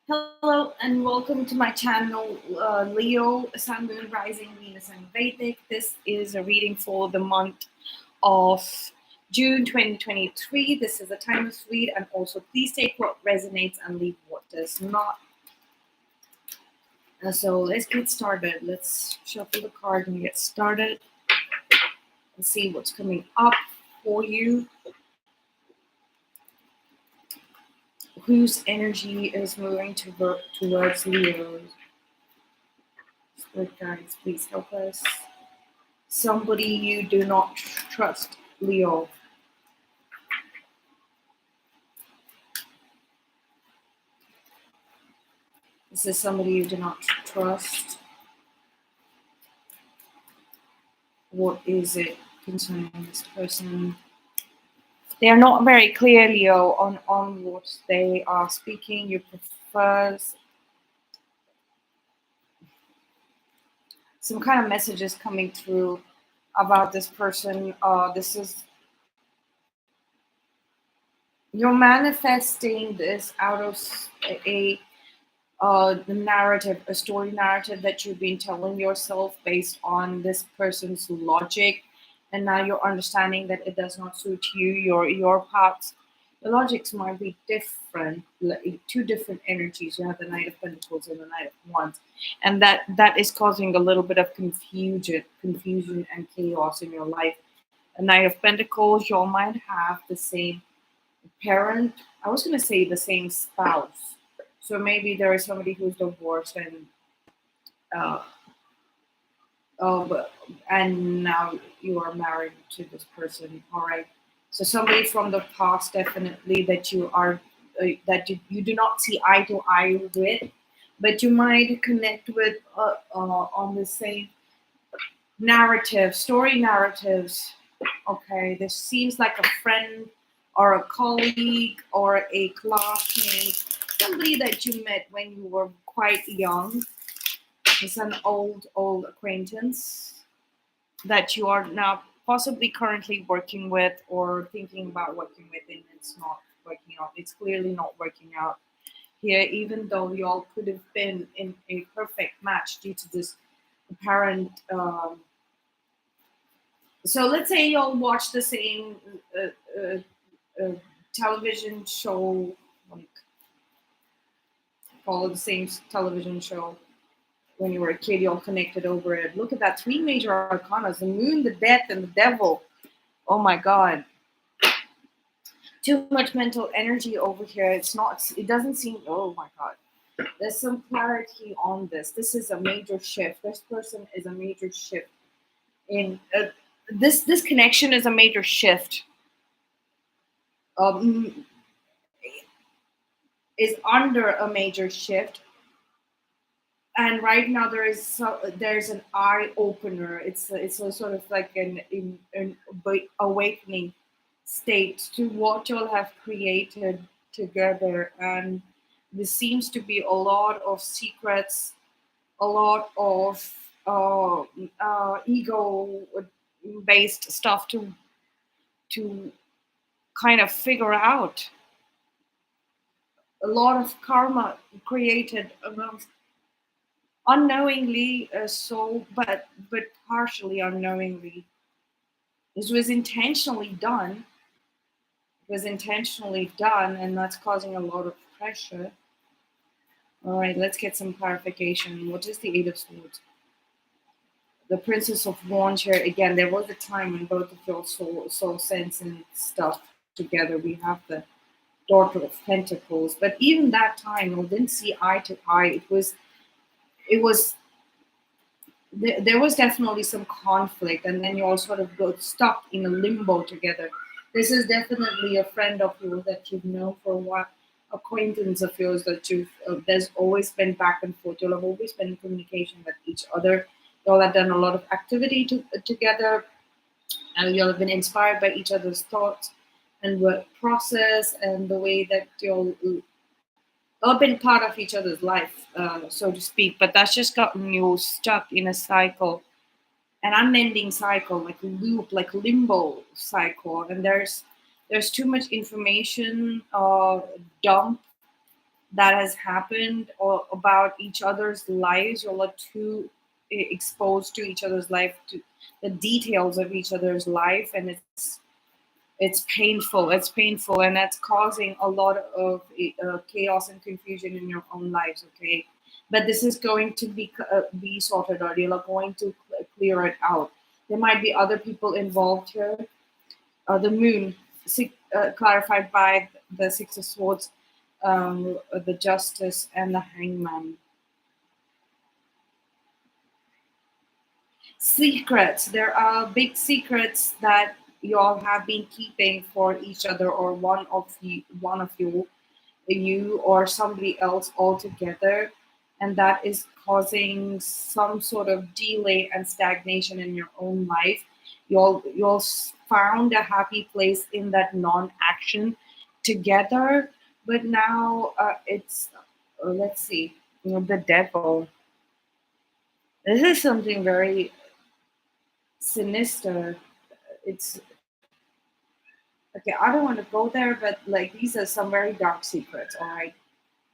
Hello and welcome to my channel, Leo, Sun, Moon, Rising, Venus and Vedic. This is a reading for the month of June 2023. This is a timeless read, and also please take what resonates and leave what does not. So let's get started. Let's shuffle the card and get started and see what's coming up for you. Whose energy is moving towards Leo? Spirit guides, please help us. Somebody you do not trust, Leo. This is somebody you do not trust. What is it concerning this person? They are not very clear, Leo, on what they are speaking. You prefer some kind of messages coming through about this person. This is, you're manifesting this out of the narrative, a story narrative that you've been telling yourself based on this person's logic, and now you're understanding that it does not suit you. Your paths, the logics might be different, like two different energies. You have the Knight of Pentacles and the Knight of Wands, and that is causing a little bit of confusion and chaos in your life. The Knight of Pentacles, you all might have the same parent. I was going to say the same spouse. So maybe there is somebody who's divorced uh, and now you are married to this person. All right. So somebody from the past, definitely, that you are you do not see eye to eye with, but you might connect with on the same narrative, story narratives. Okay, this seems like a friend or a colleague or a classmate, somebody that you met when you were quite young. It's an old acquaintance that you are now possibly currently working with or thinking about working with, and it's not working out. It's clearly not working out here, even though y'all could have been in a perfect match due to this apparent. So let's say y'all watch the same television show, like follow the same television show when you were a kid, y'all connected over it. Look at that, three major arcanas: the moon, the death, and the devil. Oh my god. Too much mental energy over here. It doesn't seem, oh my god. There's some clarity on this. This is a major shift. This person is a major shift. In this connection is a major shift. Um, is under a major shift, and right now there's an eye opener. It's a sort of like an awakening state to what you'll have created together, and there seems to be a lot of secrets, a lot of ego based stuff to kind of figure out, a lot of karma created amongst unknowingly, but partially unknowingly. This was intentionally done. It was intentionally done, and that's causing a lot of pressure. All right, let's get some clarification. What is the Eight of Swords? The Princess of Wands here again. There was a time when both of you saw sense and stuff together. We have the Daughter of Pentacles, but even that time, we didn't see eye to eye. It was there was definitely some conflict, and then you all sort of got stuck in a limbo together. This is definitely a friend of yours that you've known for a while, acquaintance of yours that there's always been back and forth. You'll have always been in communication with each other. Y'all have done a lot of activity together, and you'll have been inspired by each other's thoughts and work process, and the way that you'll all been part of each other's life, so to speak. But that's just gotten you stuck in a cycle, an unending cycle, like loop, like limbo cycle. And there's too much information dump that has happened or about each other's lives. You're like too exposed to each other's life, to the details of each other's life, and it's painful. It's painful, and that's causing a lot of chaos and confusion in your own lives. Okay, but this is going to be sorted out. You're going to clear it out. There might be other people involved here. The moon, clarified by the Six of Swords, the Justice, and the Hangman. Secrets. There are big secrets that you all have been keeping for each other, or you or somebody else altogether, and that is causing some sort of delay and stagnation in your own life. You all found a happy place in that non-action together, but now it's let's see, the devil. This is something very sinister. It's okay. I don't want to go there, but like these are some very dark secrets. All right,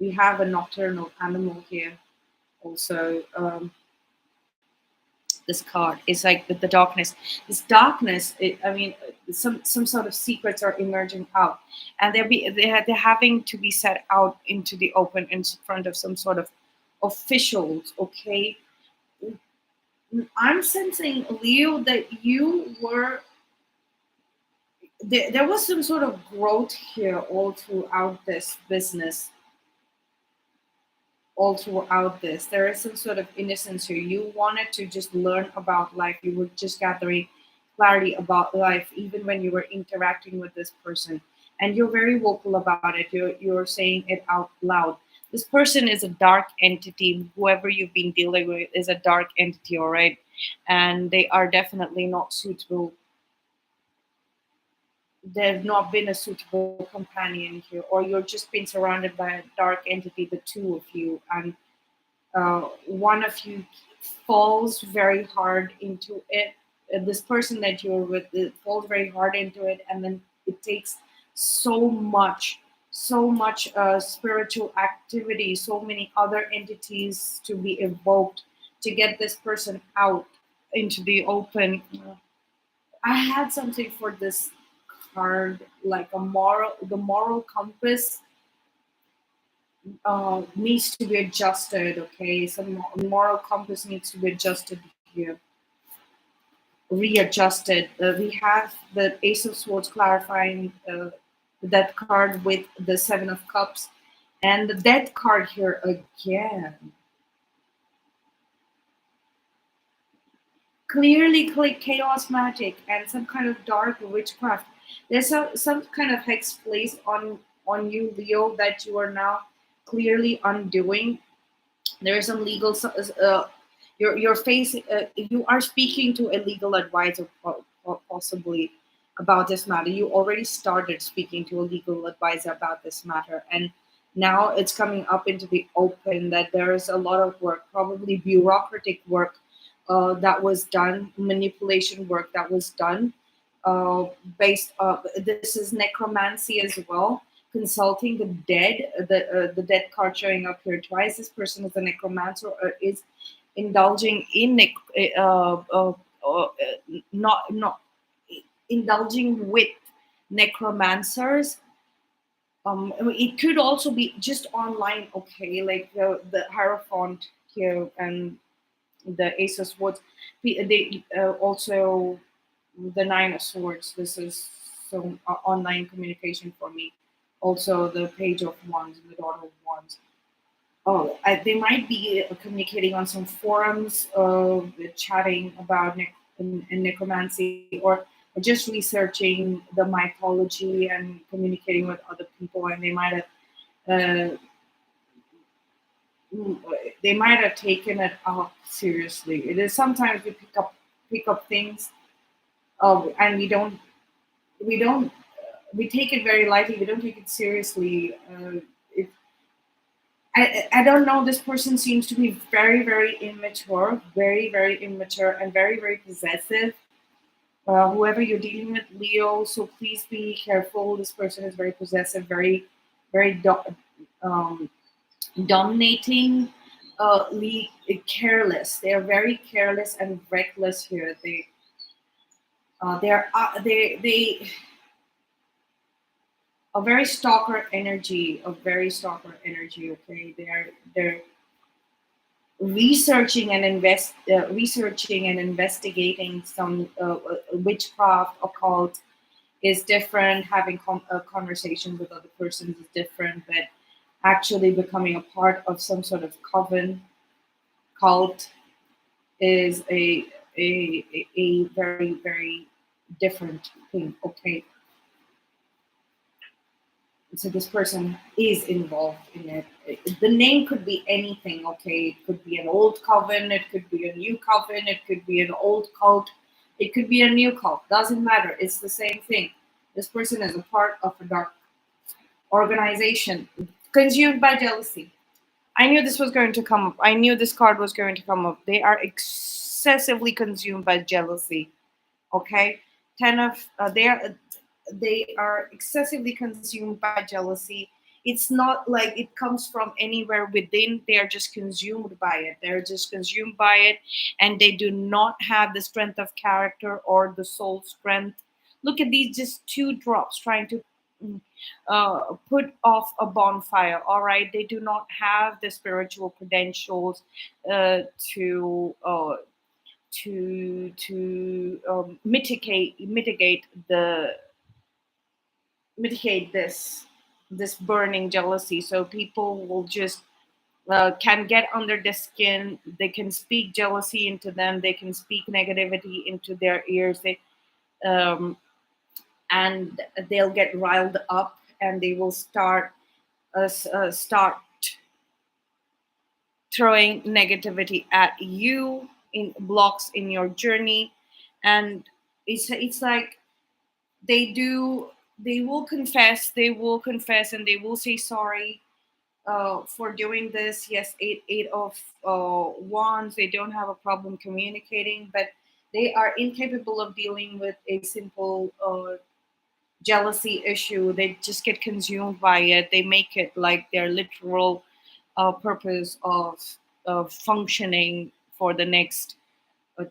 we have a nocturnal animal here also. This card is like with the darkness. This darkness, I mean, some sort of secrets are emerging out, and they're having to be set out into the open in front of some sort of officials. Okay, I'm sensing, Leo, that you were there was some sort of growth here all throughout this business, all throughout this. There is some sort of innocence here. You wanted to just learn about life. You were just gathering clarity about life, even when you were interacting with this person. And you're very vocal about it. You're saying it out loud. This person is a dark entity. Whoever you've been dealing with is a dark entity, all right? And they are definitely not suitable. There's not been a suitable companion here, or you're just being surrounded by a dark entity, the two of you, and one of you falls very hard into it. This person that you're with falls very hard into it, and then it takes so much spiritual activity, so many other entities to be evoked to get this person out into the open. I had something for this card, like the moral compass needs to be adjusted. Okay, some moral compass needs to be adjusted here, readjusted. We have the Ace of Swords clarifying that card with the Seven of Cups, and the Death card here again. Clearly, click chaos magic and some kind of dark witchcraft. There's some kind of hex placed on you, Leo, that you are now clearly undoing. There is some legal you're facing you are speaking to a legal advisor, possibly, about this matter. You already started speaking to a legal advisor about this matter, and now it's coming up into the open that there is a lot of work, probably bureaucratic work, that was done, manipulation work that was done, based this is necromancy as well, consulting the dead. The dead card showing up here twice. This person is a necromancer, or is indulging in not indulging with necromancers. It could also be just online. Okay, like the Hierophant here and the Ace of Swords. They also the Nine of Swords. This is some online communication for me. Also, the Page of Wands and the Daughter of Wands. Oh, they might be communicating on some forums, chatting about necromancy, or just researching the mythology and communicating with other people. And uh, they might have taken it up seriously. It is sometimes we pick up things, and we don't we take it very lightly. We don't take it seriously. I don't know. This person seems to be very, very immature, very, very immature, and very, very possessive. Whoever you're dealing with, Leo, so please be careful. This person is very possessive, very, very dominating, careless. They are very careless and reckless here. They a very stalker energy, a very stalker energy. Okay, they're researching and investigating some witchcraft, occult is different. Having conversations with other persons is different, but actually becoming a part of some sort of coven cult is a very very different thing. Okay, so this person is involved in it. The name could be anything. Okay, it could be an old coven, it could be a new coven, it could be an old cult, it could be a new cult. Doesn't matter. It's the same thing. This person is a part of a dark organization consumed by jealousy. I knew this was going to come up. I knew this card was going to come up. They are excessively consumed by jealousy. Okay, ten of they are excessively consumed by jealousy. It's not like it comes from anywhere within. They are just consumed by it. They're just consumed by it, and they do not have the strength of character or the soul strength. Look at these, just two drops trying to mm, put off a bonfire. All right, they do not have the spiritual credentials uh, to uh, to mitigate this burning jealousy. So people will just can get under the skin. They can speak jealousy into them. They can speak negativity into their ears. Um, and they'll get riled up, and they will start throwing negativity at you, in blocks in your journey. And it's like they do they will confess, and they will say sorry for doing this. Yes, eight of wands, they don't have a problem communicating, but they are incapable of dealing with a simple jealousy issue. They just get consumed by it. They make it like their literal purpose of functioning for the next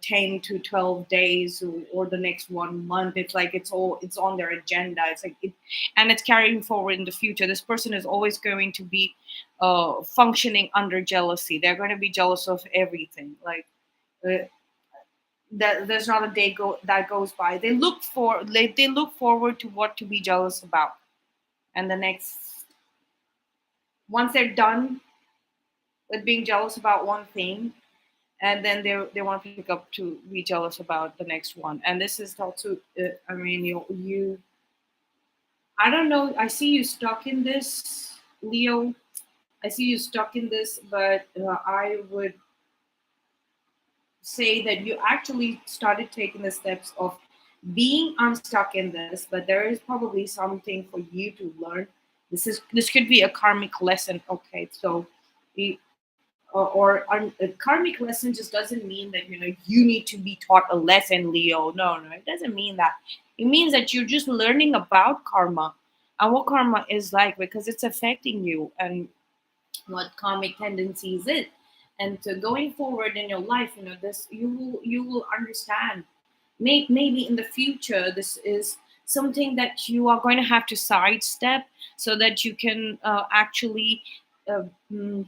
10 to 12 days, or the next 1 month. It's like it's on their agenda. It's like and it's carrying forward in the future. This person is always going to be functioning under jealousy. They're going to be jealous of everything. Like uh, that there's not a day that goes by. They look forward to what to be jealous about. And the next, once they're done with being jealous about one thing, and then they want to pick up to be jealous about the next one. And this is also I mean, you I don't know, I see you stuck in this, Leo. I see you stuck in this, but I would say that you actually started taking the steps of being unstuck in this, but there is probably something for you to learn. This could be a karmic lesson. Okay, so a karmic lesson just doesn't mean that you need to be taught a lesson, Leo. No, no, it doesn't mean that. It means that you're just learning about karma and what karma is like, because it's affecting you, and what karmic tendencies is. And so going forward in your life, this you will understand. Maybe in the future, this is something that you are going to have to sidestep, so that you can actually uh, mm,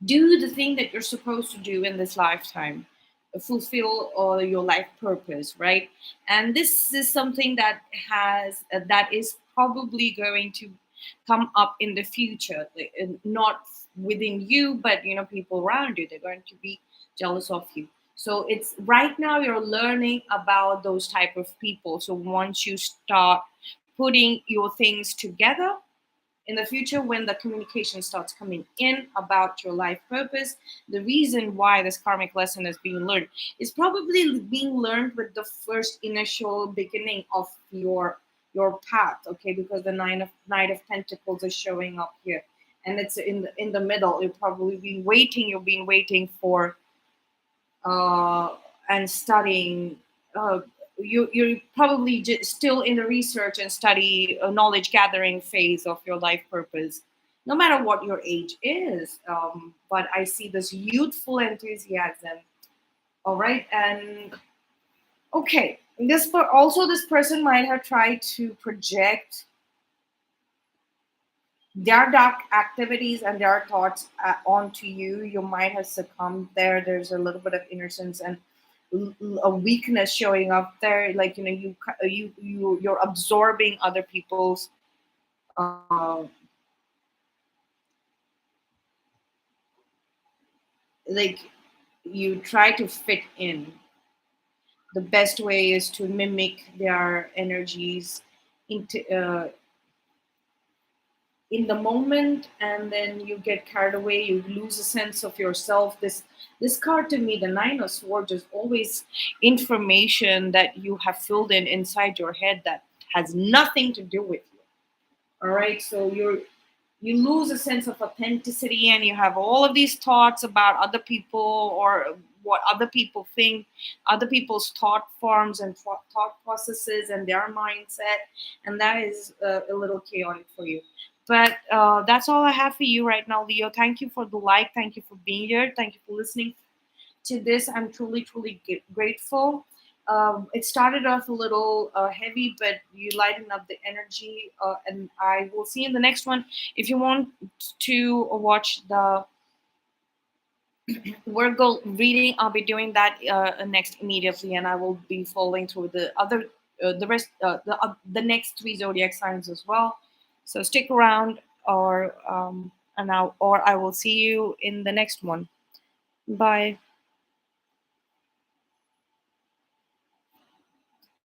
do the thing that you're supposed to do in this lifetime, fulfill your life purpose, right? And this is something that is probably going to come up in the future, like, not within you, but people around you, they're going to be jealous of you. So it's right now you're learning about those type of people. So once you start putting your things together in the future, when the communication starts coming in about your life purpose, the reason why this karmic lesson is being learned is probably being learned with the first initial beginning of your path. Okay, because the knight of pentacles is showing up here, and it's in the middle. You've been waiting for uh and studying. You're probably still in the research and study knowledge gathering phase of your life purpose. no matter what your age is. But I see this youthful enthusiasm. All right, and okay, also this person might have tried to project their dark activities and their thoughts onto you. You might have succumbed there. There's a little bit of innocence and a weakness showing up there. Like, you're absorbing other people's like, you try to fit in. The best way is to mimic their energies into in the moment, and then you get carried away, you lose a sense of yourself. This card, to me, the Nine of Swords, is always information that you have filled in inside your head that has nothing to do with you. All right, so you lose a sense of authenticity, and you have all of these thoughts about other people, or what other people think, other people's thought forms and thought processes and their mindset, and that is a little chaotic for you. But that's all I have for you right now, Leo. Thank you for the like, thank you for being here, thank you for listening to this. I'm truly, truly grateful. It started off a little heavy, but you lighten up the energy, and I will see you in the next one. If you want to watch the Virgo reading, I'll be doing that next immediately, and I will be following through the next three zodiac signs as well. So stick around, or I will see you in the next one. Bye.